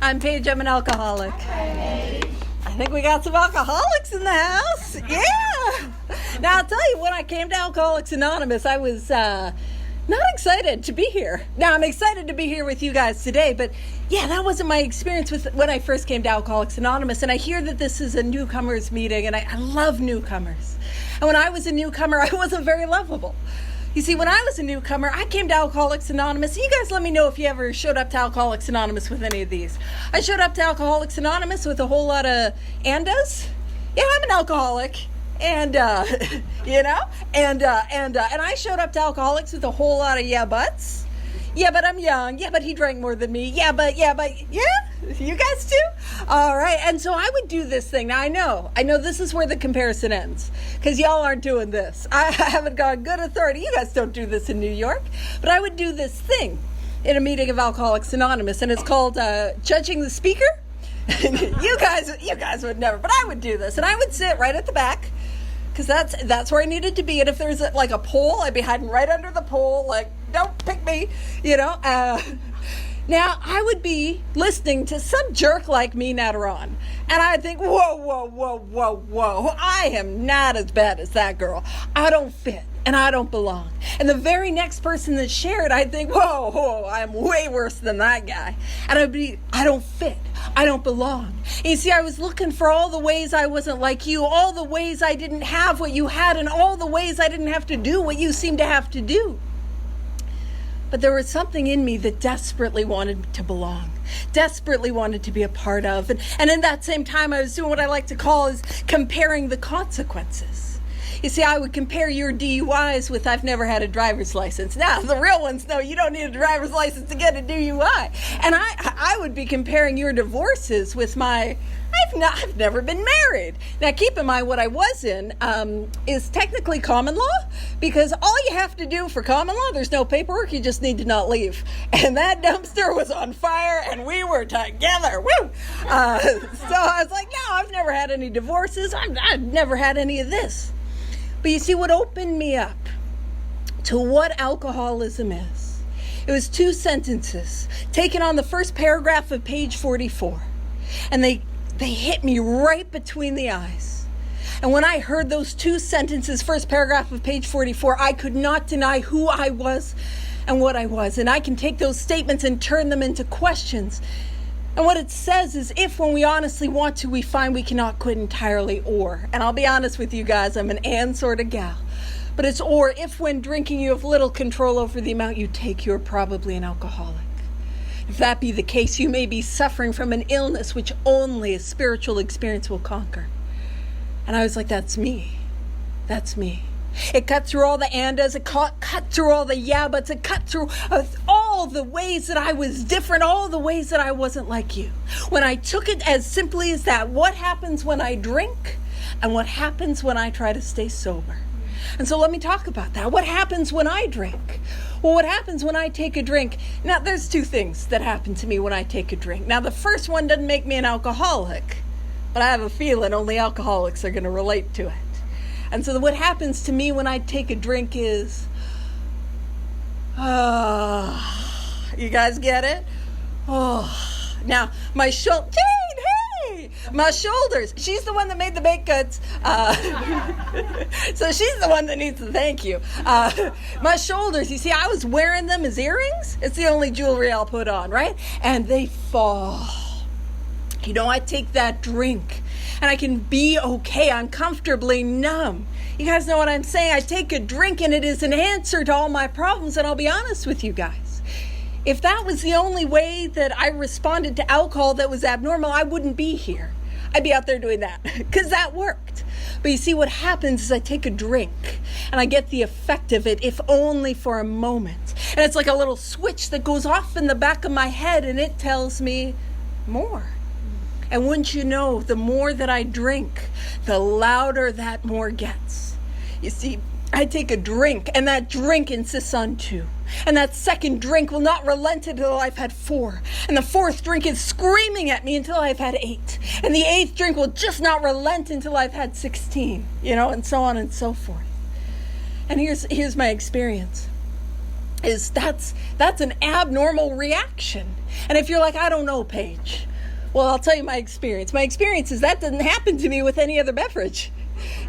I'm Paige. I'm an alcoholic. I think we got some alcoholics in the house. Yeah. Now, I'll tell you, when I came to Alcoholics Anonymous, I was not excited to be here. Now, I'm excited to be here with you guys today, but yeah, that wasn't my experience with when I first came to Alcoholics Anonymous. And I hear that this is a newcomers meeting, and I love newcomers. And when I was a newcomer, I wasn't very lovable. You see, when I was a newcomer, I came to Alcoholics Anonymous. You guys let me know if you ever showed up to Alcoholics Anonymous with any of these. I showed up to Alcoholics Anonymous with a whole lot of andas. Yeah, I'm an alcoholic. And, and I showed up to Alcoholics with a whole lot of yeah buts. Yeah, but I'm young. Yeah, but he drank more than me. Yeah, you guys too? All right. And so I would do this thing. Now, I know this is where the comparison ends, because y'all aren't doing this. I haven't got good authority. You guys don't do this in New York. But I would do this thing in a meeting of Alcoholics Anonymous, and it's called judging the speaker. You guys would never, but I would do this. And I would sit right at the back, because that's where I needed to be. And if there's like a pole, I'd be hiding right under the pole, like, don't pick me, Now, I would be listening to some jerk like me, Nataron, and I'd think, whoa, I am not as bad as that girl. I don't fit, and I don't belong. And the very next person that shared, I'd think, whoa, I'm way worse than that guy. And I'd be, I don't fit. I don't belong. And you see, I was looking for all the ways I wasn't like you, all the ways I didn't have what you had, and all the ways I didn't have to do what you seem to have to do. But there was something in me that desperately wanted to belong, desperately wanted to be a part of. And in that same time, I was doing what I like to call is comparing the consequences. You see, I would compare your DUIs with I've never had a driver's license. Now, the real ones know you don't need a driver's license to get a DUI. And I would be comparing your divorces with my I've never been married. Now, keep in mind what I was in is technically common law, because all you have to do for common law, there's no paperwork, you just need to not leave. And that dumpster was on fire, and we were together. Woo! So I was like, no, I've never had any divorces. I've never had any of this. But you see, what opened me up to what alcoholism is, it was two sentences taken on the first paragraph of page 44. And they hit me right between the eyes. And when I heard those two sentences, first paragraph of page 44, I could not deny who I was and what I was. And I can take those statements and turn them into questions. And what it says is, if when we honestly want to, we find we cannot quit entirely, or. And I'll be honest with you guys, I'm an and sort of gal. But it's or, if when drinking you have little control over the amount you take, you're probably an alcoholic. If that be the case, you may be suffering from an illness which only a spiritual experience will conquer. And I was like, that's me. That's me. It cut through all the andas, it cut through all the yeah buts, it cut through all the ways that I was different, all the ways that I wasn't like you. When I took it as simply as that, what happens when I drink and what happens when I try to stay sober? And so let me talk about that. What happens when I drink? Well, what happens when I take a drink? Now, there's two things that happen to me when I take a drink. Now, the first one doesn't make me an alcoholic, but I have a feeling only alcoholics are going to relate to it. And so what happens to me when I take a drink is, you guys get it? Now, my my shoulders. She's the one that made the baked goods. So she's the one that needs to thank you. My shoulders, you see, I was wearing them as earrings. It's the only jewelry I'll put on, right? And they fall. I take that drink and I can be okay. I'm comfortably numb. You guys know what I'm saying? I take a drink and it is an answer to all my problems. And I'll be honest with you guys. If that was the only way that I responded to alcohol that was abnormal, I wouldn't be here. I'd be out there doing that because that worked. But you see, what happens is I take a drink and I get the effect of it, if only for a moment. And it's like a little switch that goes off in the back of my head and it tells me more. And wouldn't you know, the more that I drink, the louder that more gets. You see, I take a drink, and that drink insists on 2. And that second drink will not relent until I've had 4. And the 4th drink is screaming at me until I've had 8. And the 8th drink will just not relent until I've had 16, and so on and so forth. And here's my experience. That's an abnormal reaction. And if you're like, I don't know, Paige, Well, I'll tell you my experience. My experience is that didn't happen to me with any other beverage.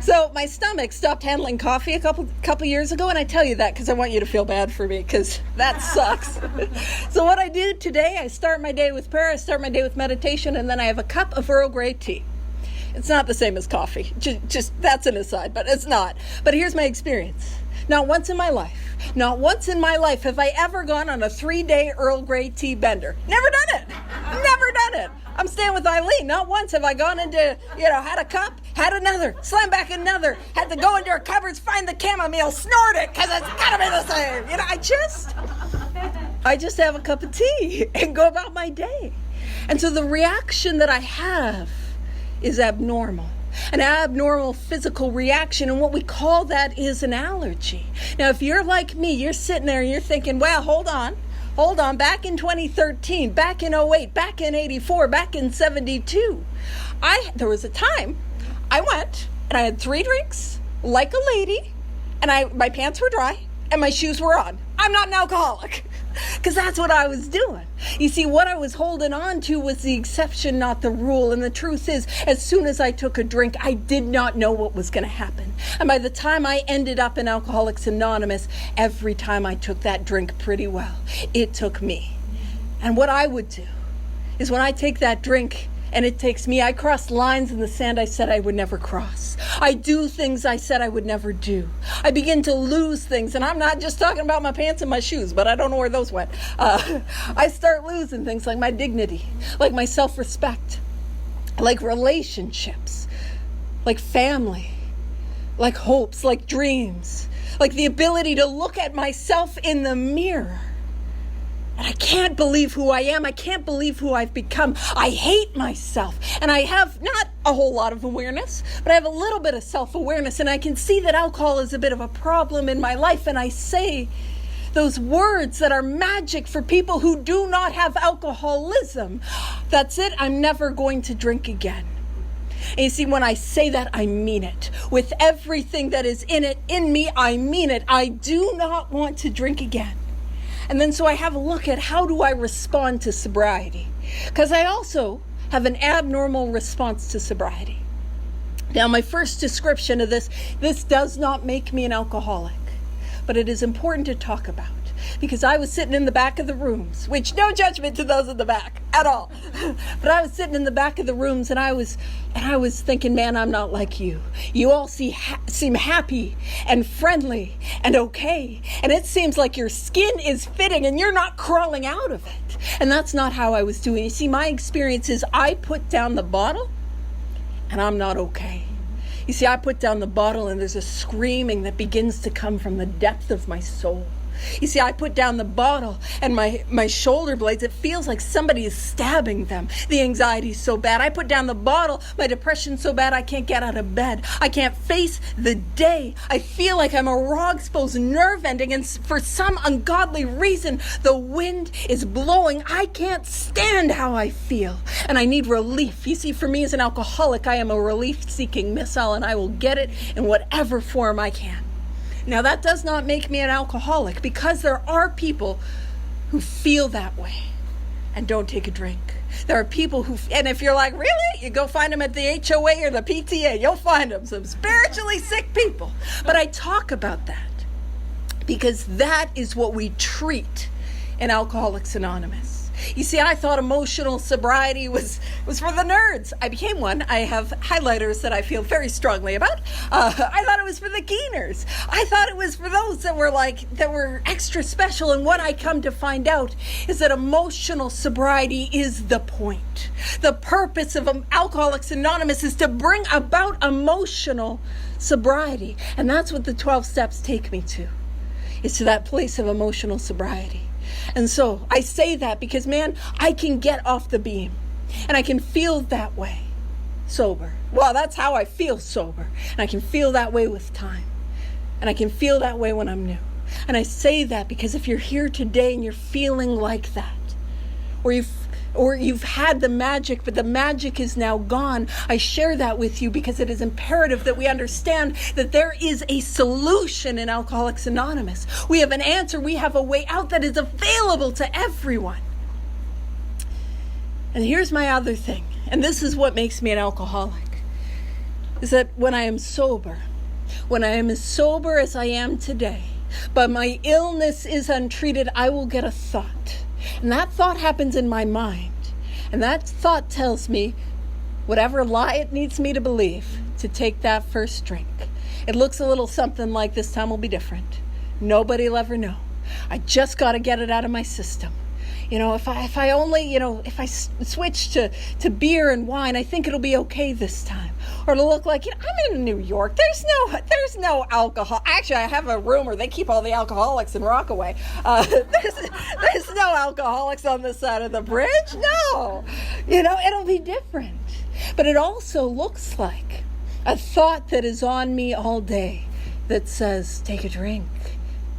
So my stomach stopped handling coffee a couple years ago, and I tell you that because I want you to feel bad for me, because that sucks. So what I do today, I start my day with prayer, I start my day with meditation, and then I have a cup of Earl Grey tea. It's not the same as coffee. Just that's an aside, but it's not. But here's my experience. Not once in my life have I ever gone on a 3-day Earl Grey tea bender. Never done it. Never done it. I'm staying with Eileen. Not once have I gone into, had a cup, had another, slam back another, had to go into her cupboards, find the chamomile, snort it, because it's gotta be the same. I just have a cup of tea and go about my day. And so the reaction that I have is abnormal. An abnormal physical reaction, and what we call that is an allergy. Now, if you're like me, you're sitting there and you're thinking, well, hold on, back in 2013, back in 08, back in 84, back in 72, there was a time I went and I had 3 drinks like a lady, and my pants were dry and my shoes were on. I'm not an alcoholic. Because that's what I was doing. You see, what I was holding on to was the exception, not the rule. And the truth is, as soon as I took a drink, I did not know what was going to happen. And by the time I ended up in Alcoholics Anonymous, every time I took that drink pretty well, it took me. And what I would do is when I take that drink and it takes me, I cross lines in the sand I said I would never cross. I do things I said I would never do. I begin to lose things, and I'm not just talking about my pants and my shoes, but I don't know where those went. I start losing things like my dignity, like my self-respect, like relationships, like family, like hopes, like dreams, like the ability to look at myself in the mirror. And I can't believe who I am. I can't believe who I've become. I hate myself. And I have not a whole lot of awareness, but I have a little bit of self-awareness. And I can see that alcohol is a bit of a problem in my life. And I say those words that are magic for people who do not have alcoholism. That's it. I'm never going to drink again. And you see, when I say that, I mean it. With everything that is in me, I mean it. I do not want to drink again. And then so I have a look at how do I respond to sobriety? Because I also have an abnormal response to sobriety. Now, my first description of this does not make me an alcoholic, but it is important to talk about. Because I was sitting in the back of the rooms, which no judgment to those in the back at all. But I was sitting in the back of the rooms and I was thinking, man, I'm not like you. You all seem happy and friendly and okay. And it seems like your skin is fitting and you're not crawling out of it. And that's not how I was doing. You see, my experience is I put down the bottle and I'm not okay. You see, I put down the bottle and there's a screaming that begins to come from the depth of my soul. You see, I put down the bottle and my shoulder blades, it feels like somebody is stabbing them. The anxiety is so bad. I put down the bottle, my depression's so bad I can't get out of bed. I can't face the day. I feel like I'm a raw exposed nerve ending, and for some ungodly reason, the wind is blowing. I can't stand how I feel, and I need relief. You see, for me as an alcoholic, I am a relief-seeking missile, and I will get it in whatever form I can. Now, that does not make me an alcoholic, because there are people who feel that way and don't take a drink. There are people and if you're like, really? You go find them at the HOA or the PTA. You'll find them, some spiritually sick people. But I talk about that because that is what we treat in Alcoholics Anonymous. You see, I thought emotional sobriety was for the nerds. I became one. I have highlighters that I feel very strongly about. I thought it was for the keeners. I thought it was for those that were extra special. And what I come to find out is that emotional sobriety is the point. The purpose of Alcoholics Anonymous is to bring about emotional sobriety. And that's what the 12 steps take me to, is to that place of emotional sobriety. And so I say that because, man, I can get off the beam and I can feel that way sober. Well, that's how I feel sober. And I can feel that way with time. And I can feel that way when I'm new. And I say that because if you're here today and you're feeling like that, or you've had the magic, but the magic is now gone, I share that with you because it is imperative that we understand that there is a solution in Alcoholics Anonymous. We have an answer. We have a way out that is available to everyone. And here's my other thing, and this is what makes me an alcoholic, is that when I am sober, when I am as sober as I am today, but my illness is untreated, I will get a thought. And that thought happens in my mind. And that thought tells me whatever lie it needs me to believe to take that first drink. It looks a little something like, this time will be different. Nobody'll ever know. I just got to get it out of my system. If I only, if I switch to beer and wine, I think it'll be okay this time. Or it'll look like, I'm in New York. There's no alcohol. Actually, I have a rumor they keep all the alcoholics in Rockaway. There's no alcoholics on this side of the bridge. No, it'll be different. But it also looks like a thought that is on me all day that says, take a drink.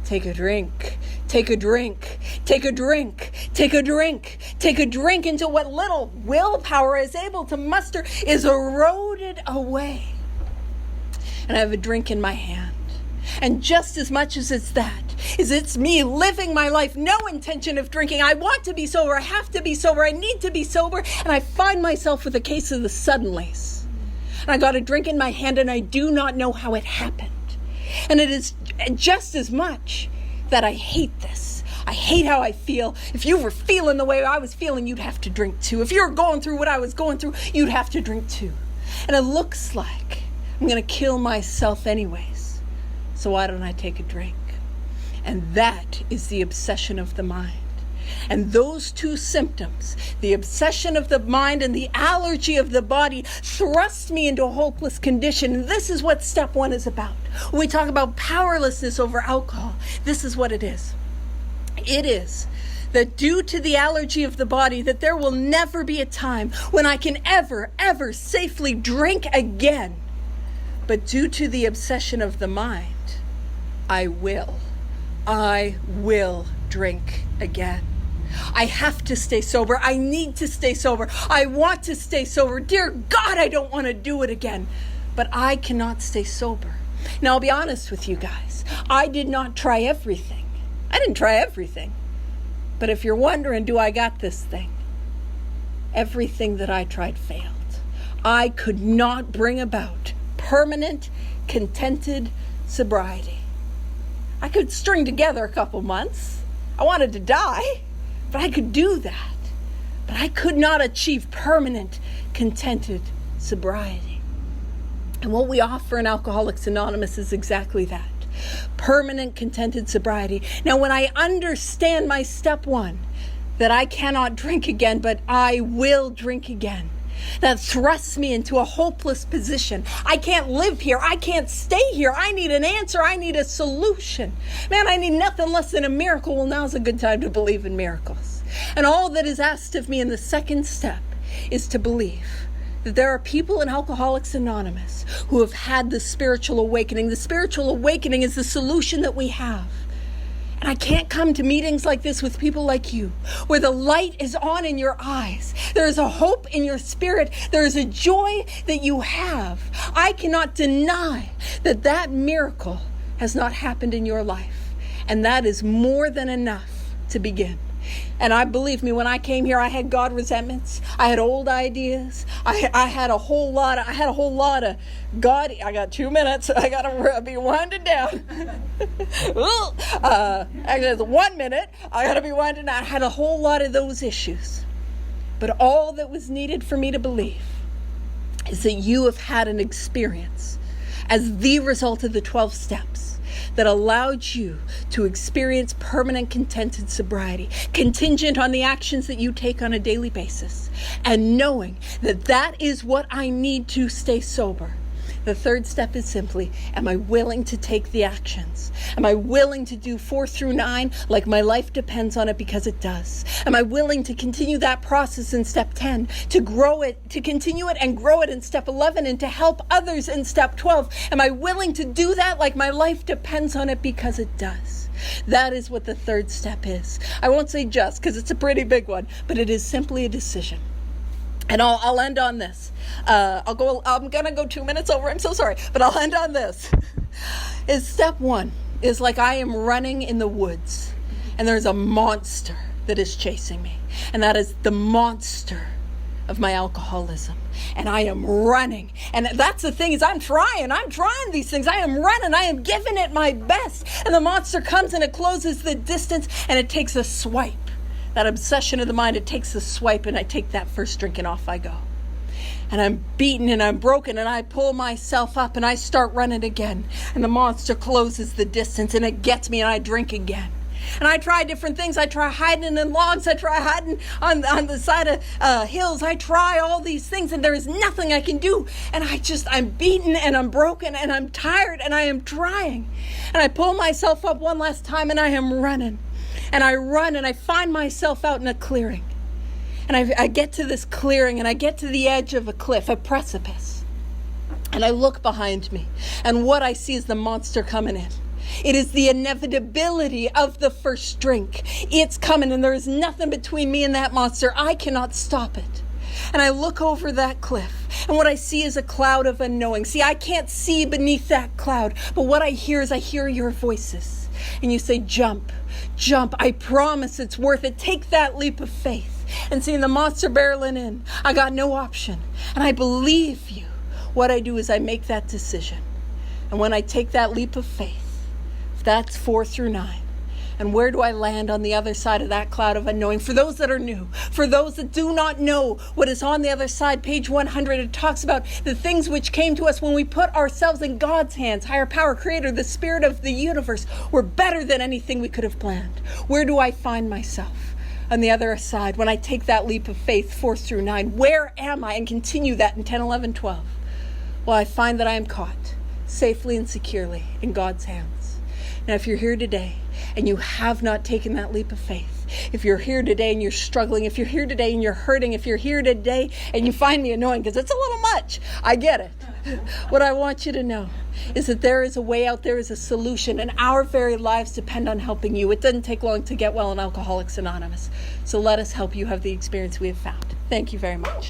Take a drink, take a drink, take a drink, take a drink, take a drink until what little willpower is able to muster is eroded away. And I have a drink in my hand. And just as much as it's me living my life, no intention of drinking. I want to be sober, I have to be sober, I need to be sober. And I find myself with a case of the suddenlies. And I got a drink in my hand and I do not know how it happened. And it is just as much that I hate this. I hate how I feel. If you were feeling the way I was feeling, you'd have to drink too. If you were going through what I was going through, you'd have to drink too. And it looks like I'm going to kill myself anyways. So why don't I take a drink? And that is the obsession of the mind. And those two symptoms, the obsession of the mind and the allergy of the body, thrust me into a hopeless condition. And this is what step one is about. When we talk about powerlessness over alcohol, this is what it is. It is that due to the allergy of the body, that there will never be a time when I can ever safely drink again. But due to the obsession of the mind, I will drink again. I have to stay sober. I need to stay sober. I want to stay sober. Dear God, I don't want to do it again. But I cannot stay sober. Now, I'll be honest with you guys. I did not try everything. I didn't try everything. But if you're wondering, do I got this thing? Everything that I tried failed. I could not bring about permanent, contented sobriety. I could string together a couple months. I wanted to die. But I could do that. But I could not achieve permanent, contented sobriety. And what we offer in Alcoholics Anonymous is exactly that. Permanent, contented sobriety. Now, when I understand my step one, that I cannot drink again, but I will drink again, that thrusts me into a hopeless position. I can't live here. I can't stay here. I need an answer. I need a solution. Man, I need nothing less than a miracle. Well, now's a good time to believe in miracles. And all that is asked of me in the second step is to believe that there are people in Alcoholics Anonymous who have had the spiritual awakening. The spiritual awakening is the solution that we have. And I can't come to meetings like this with people like you, where the light is on in your eyes. There is a hope in your spirit. There is a joy that you have. I cannot deny that that miracle has not happened in your life. And that is more than enough to begin. And I believe me, when I came here, I had God resentments. I had old ideas. I had a whole lot of God. I got 2 minutes. I got to be winding down. Actually, it's 1 minute. I got to be winding down. I had a whole lot of those issues. But all that was needed for me to believe is that you have had an experience as the result of the 12 steps that allowed you to experience permanent, contented sobriety, contingent on the actions that you take on a daily basis, and knowing that that is what I need to stay sober. The third step is simply, am I willing to take the actions? Am I willing to do 4 through 9 like my life depends on it, because it does? Am I willing to continue that process in step 10, to grow it, to continue it and grow it in step 11, and to help others in step 12? Am I willing to do that like my life depends on it, because it does? That is what the third step is. I won't say just, because it's a pretty big one, but it is simply a decision. And I'll end on this. I'm gonna go 2 minutes over. I'm so sorry, but I'll end on this. Is step 1 is like I am running in the woods, and there's a monster that is chasing me, and that is the monster of my alcoholism. And I am running. And that's the thing, is I'm trying these things. I am running. I am giving it my best. And the monster comes and it closes the distance and it takes a swipe. That obsession of the mind, it takes a swipe, and I take that first drink and off I go. And I'm beaten and I'm broken, and I pull myself up and I start running again. And the monster closes the distance and it gets me and I drink again. And I try different things. I try hiding in logs. I try hiding on the side of hills. I try all these things, and there is nothing I can do. And I'm beaten and I'm broken and I'm tired and I am trying. And I pull myself up one last time and I am running. And I run and I find myself out in a clearing. And I get to this clearing and I get to the edge of a cliff, a precipice. And I look behind me, and what I see is the monster coming in. It is the inevitability of the first drink. It's coming, and there is nothing between me and that monster. I cannot stop it. And I look over that cliff, and what I see is a cloud of unknowing. See, I can't see beneath that cloud, but what I hear is I hear your voices. And you say, jump, jump. I promise it's worth it. Take that leap of faith. And seeing the monster barreling in, I got no option. And I believe you. What I do is I make that decision. And when I take that leap of faith, that's 4 through 9. And where do I land on the other side of that cloud of unknowing? For those that are new, for those that do not know what is on the other side, page 100, it talks about the things which came to us when we put ourselves in God's hands, higher power, creator, the spirit of the universe. We're better than anything we could have planned. Where do I find myself on the other side when I take that leap of faith, 4 through 9? Where am I? And continue that in 10, 11, 12. Well, I find that I am caught safely and securely in God's hands. Now, if you're here today and you have not taken that leap of faith, if you're here today and you're struggling, if you're here today and you're hurting, if you're here today and you find me annoying, because it's a little much, I get it. What I want you to know is that there is a way out, there is a solution, and our very lives depend on helping you. It doesn't take long to get well in Alcoholics Anonymous. So let us help you have the experience we have found. Thank you very much.